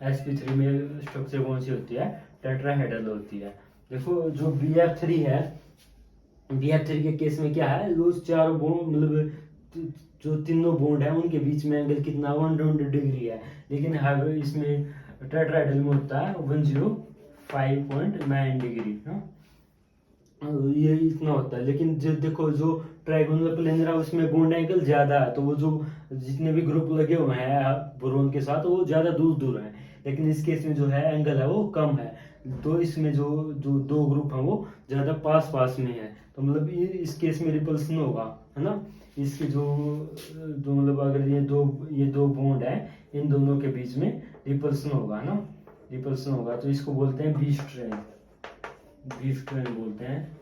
sp3 में स्ट्रक्चर कौन सी होती है, टेट्राहेड्रल होती है। देखो जो BF3 है, BF3 के केस में क्या है, वो चारों बॉन्ड मतलब जो तीनों बॉन्ड है उनके बीच में एंगल कितना 120 डिग्री है, लेकिन इसमें टेट्राहेड्रल में होता है 105.9 डिग्री ना, ये इतना होता है। लेकिन जो देखो जो ट्राइगोनल प्लेनर है उसमें बॉन्ड एंगल ज्यादा है, तो वो जो जितने भी ग्रुप लगे हुए हैं बोरोन के साथ वो ज्यादा दूर दूर हैं, लेकिन इस केस में जो है एंगल है वो कम है, तो इसमें जो जो दो ग्रुप हैं वो ज्यादा पास पास में है, तो मतलब इस केस में रिपल्सन होगा, है ना। इसके जो जो मतलब अगर ये दो बॉन्ड है, इन दोनों के बीच में रिपल्सन होगा ना, रिपल्सन होगा, तो इसको बोलते हैं बी स्ट्रेन बोलते हैं।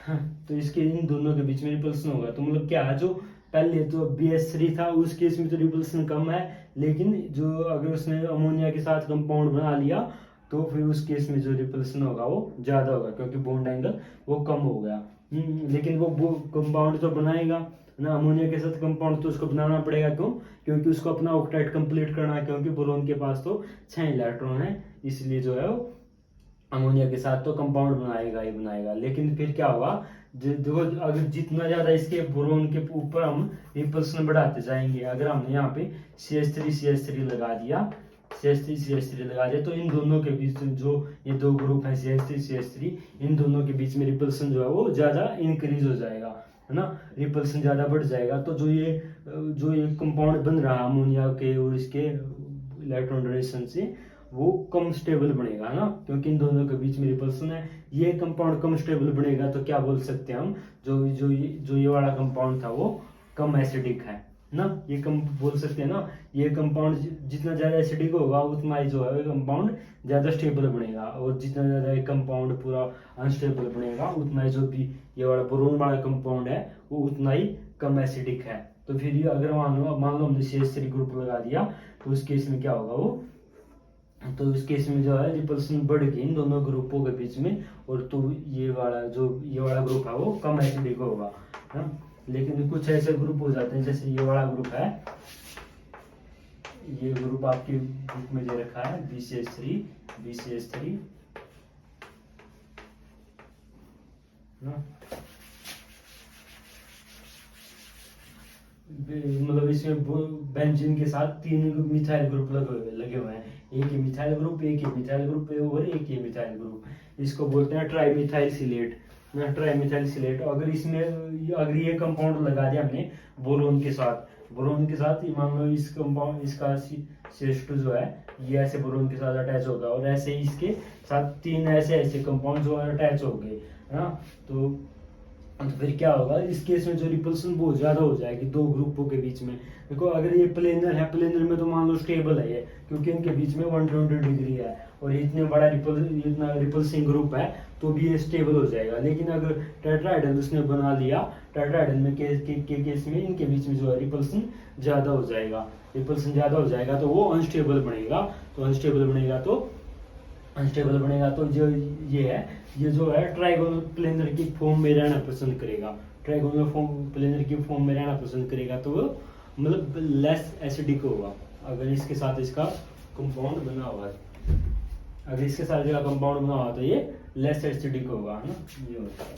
हाँ, तो इसके इन दोनों के बीच में रिपल्सन होगा, तो मतलब क्या है, जो पहले तो BH3 था उस केस में तो रिपल्सन कम है, लेकिन जो अगर उसने अमोनिया के साथ कंपाउंड बना लिया तो फिर उस केस में जो रिपल्सन होगा वो ज्यादा होगा, क्योंकि बॉन्ड एंगल वो कम हो गया। लेकिन वो कंपाउंड तो बनाएगा ना, अमोनिया के साथ कंपाउंड तो उसको बनाना पड़ेगा, क्यों, क्योंकि उसको अपना ऑक्टाइड कंप्लीट करना है, क्योंकि बोरोन के पास तो 6 इलेक्ट्रॉन है, इसलिए जो है वो अमोनिया के साथ तो कंपाउंड बनाएगा ही बनाएगा। लेकिन फिर क्या होगा, देखो अगर जितना ज्यादा इसके बोरोन के ऊपर हम रिपल्सन बढ़ाते जाएंगे, अगर हमने यहाँ पे CH3 लगा दिया, CH3 लगा दिया, तो इन दोनों के बीच जो ये दो ग्रुप है CH3 इन दोनों के बीच में रिपल्सन जो है वो ज्यादा इंक्रीज हो जाएगा, है ना, रिपल्सन ज्यादा बढ़ जाएगा। तो जो ये कंपाउंड बन रहा है अमोनिया के और इसके इलेक्ट्रॉन डोनेशन से, वो कम स्टेबल बनेगा ना, क्योंकि इन दोनों के बीच में रिपल्सन है। ये कंपाउंड कम स्टेबल बनेगा तो क्या बोल सकते हैं हम, जो ये वाला कंपाउंड था वो कम एसिडिक है ना, ये कम बोल सकते हैं ना। ये कंपाउंड जितना ज्यादा एसिडिक होगा उतना ही जो है कंपाउंड ज्यादा स्टेबल बनेगा, और जितना ज्यादा ये कंपाउंड पूरा अनस्टेबल बनेगा उतना ही जो भी ये वाला बोरोन वाला कंपाउंड है वो उतना ही कम एसिडिक है। तो फिर ये अगर मान लो हमने CH3 ग्रुप लगा दिया, तो उस केस में क्या होगा वो, तो इस केस में जो है रिपल्सन बढ़ गई इन दोनों ग्रुपों के बीच में, और तो ये वाला ग्रुप है वो कम एसिडिक होगा, है। लेकिन कुछ ऐसे ग्रुप हो जाते हैं, जैसे ये वाला ग्रुप है, ये ग्रुप आपकी बुक में दे रखा है BCH3 ना, मतलब इसमें बेंजीन के साथ 3 मिथाइल ग्रुप लगे हुए हैं, एक ही मिथाइल ग्रुप, एक ही मिथाइल ग्रुप और एक ही मिथाइल ग्रुप। इसको बोलते हैं ट्राइमिथाइल सिलेट ना, ट्राइमिथाइल सिलेट। अगर ये कंपाउंड लगा दिया हमने बोरोन के साथ ही मान लो इस कंपाउंड इसका CH2 जो है ये ऐसे बोरोन के साथ अटैच होगा, और ऐसे ही इसके साथ 3 ऐसे कंपाउंड जो अटैच हो गए ना, तो फिर क्या होगा, इस केस में जो रिपल्सन बहुत ज्यादा हो जाएगी दो ग्रुपों के बीच में। देखो अगर ये प्लेनर में तो मान लो स्टेबल है ये, क्योंकि इनके बीच में 120 डिग्री है, और इतना रिपल्सिंग ग्रुप है तो भी ये स्टेबल हो जाएगा। लेकिन अगर टेट्राहेड्रल उसने बना लिया, टेट्राहेड्रल में केस में इनके बीच में जो है रिपल्सन ज्यादा हो जाएगा, तो वो अनस्टेबल बनेगा तो जो ये जो है ट्राइगोनल प्लेनर की फॉर्म में रहना पसंद करेगा, प्लेनर की फॉर्म में रहना पसंद करेगा, तो वो मतलब लेस एसिडिक होगा अगर इसके साथ इसका कंपाउंड बना हुआ तो ये लेस एसिडिक होगा, है ना, ये होता है।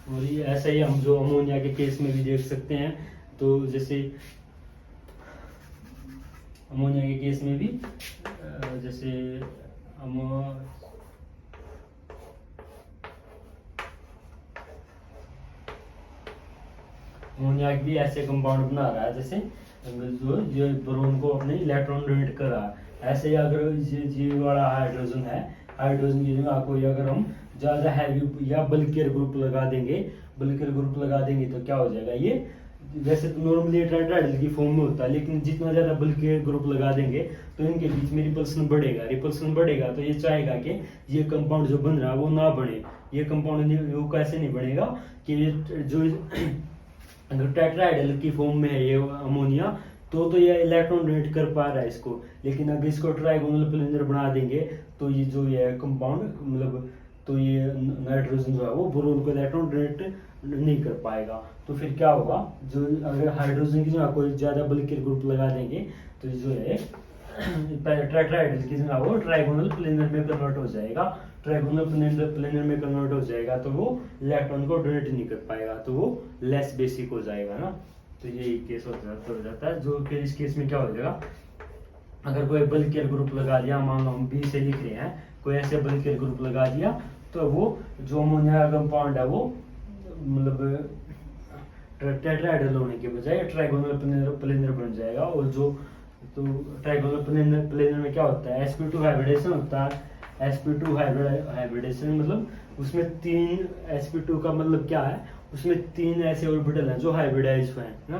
और ये ऐसा ही हम जो अमोनिया के केस में भी देख सकते हैं, तो जैसे अमोनिया के केस में भी जैसे अमोनिया भी ऐसे कंपाउंड बना रहा है जैसे जो ये बोरोन को अपने इलेक्ट्रॉन डोनेट कर रहा है। ऐसे ही अगर ये वाला हाइड्रोजन है, हाइड्रोजन की जगह कोई अगर हम ज़्यादा हैवी या बल्कियर ग्रुप लगा देंगे, बल्कियर ग्रुप लगा देंगे तो क्या हो जाएगा, ये वैसे तो नॉर्मली टेट्राहेड्रल की फॉर्म में होता है, लेकिन जितना ज़्यादा बल्कियर ग्रुप लगा देंगे तो इनके बीच में रिपल्सन बढ़ेगा। रिपल्सन बढ़ेगा तो ये चाहेगा कि ये कंपाउंड जो बन रहा है वो ना बने। ये कंपाउंड वो कैसे नहीं बनेगा कि ये जो अगर टेट्राहेड्रल की फॉर्म में है ये अमोनिया तो ये इलेक्ट्रॉन डोनेट कर पा रहा है इसको, लेकिन अगर इसको ट्राइगोनल प्लेनर बना देंगे तो ये जो ये कंपाउंड मतलब तो ये नाइट्रोजन जो है वो बोरोन को इलेक्ट्रॉन डोनेट नहीं कर पाएगा। तो फिर क्या होगा, जो अगर हाइड्रोजन की जगह कोई ज़्यादा बल्कियर ग्रुप लगा देंगे तो जो है टेट्राहेड्रल की जगह वो ट्राइगोनल प्लेनर में कन्वर्ट हो जाएगा। ट्राइगोनल प्लेनर में कन्वर्ट हो जाएगा तो वो इलेक्ट्रॉन को डोनेट नहीं कर पाएगा, तो वो लेस बेसिक हो जाएगा ना। तो यही केस हो जाता है। जो फिर इस केस में क्या हो जाएगा, अगर कोई बल्कियर ग्रुप लगा दिया, मान लो हम बी से लिख रहे हैं, कोई ऐसे बल्कियर ग्रुप लगा दिया तो वो जो अमोनिया कंपाउंड है वो मतलब टेट्राहेड्रल होने के बजाय ट्राइगोनल प्लेनर बन जाएगा। और जो तो ट्राइगोनल प्लेनर में क्या होता है, sp2 हाइब्रिडेशन होता है। sp2 हाइब्रिडेशन मतलब उसमें 3 sp2 का मतलब क्या है, उसमें 3 ऐसे ऑर्बिटल हैं जो हाइब्रिडाइज हैं ना।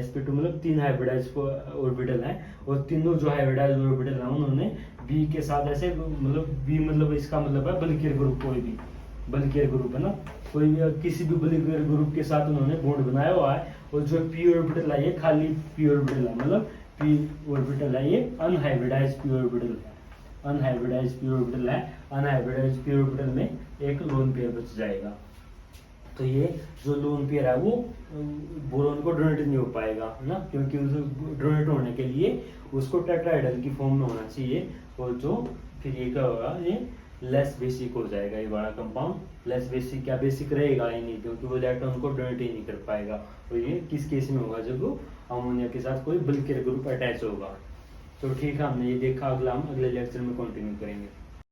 sp2 मतलब 3 हाइब्रिडाइज ऑर्बिटल हैं, और तीनों जो हाइब्रिडाइज ऑर्बिटल हैं उन्होंने b के साथ ऐसे मतलब b मतलब इसका मतलब है बल्कियर ग्रुप, कोई भी बल्कियर ग्रुप है ना, कोई भी किसी भी बल्कियर ग्रुप के साथ उन्होंने बॉन्ड बनाया हुआ है। और जो p ऑर्बिटल है ये खाली p ऑर्बिटल है, मतलब p ऑर्बिटल है ये अनहाइब्रिडाइज p ऑर्बिटल है, अनहाइब्रिडाइज p ऑर्बिटल है। अनहाइब्रिडाइज p ऑर्बिटल में एक लोन पेयर बच जाएगा। तो ये जो लोन पेयर है वो बोरोन को डोनेट नहीं हो पाएगा ना, क्योंकि उसको डोनेट होने के लिए उसको टेट्राहेड्रल की फॉर्म में होना चाहिए। और जो फिर ये क्या होगा, ये लेस बेसिक हो जाएगा। ये बड़ा कंपाउंड लेस बेसिक, क्या बेसिक रहेगा ही नहीं, क्योंकि वो इलेक्ट्रॉन को डोनेट ही नहीं कर पाएगा। और ये किस केस में होगा, जब वो अमोनिया के साथ कोई बल्कियर ग्रुप अटैच होगा। तो ठीक है, हमने ये देखा, अगला हम अगले लेक्चर में कंटिन्यू करेंगे।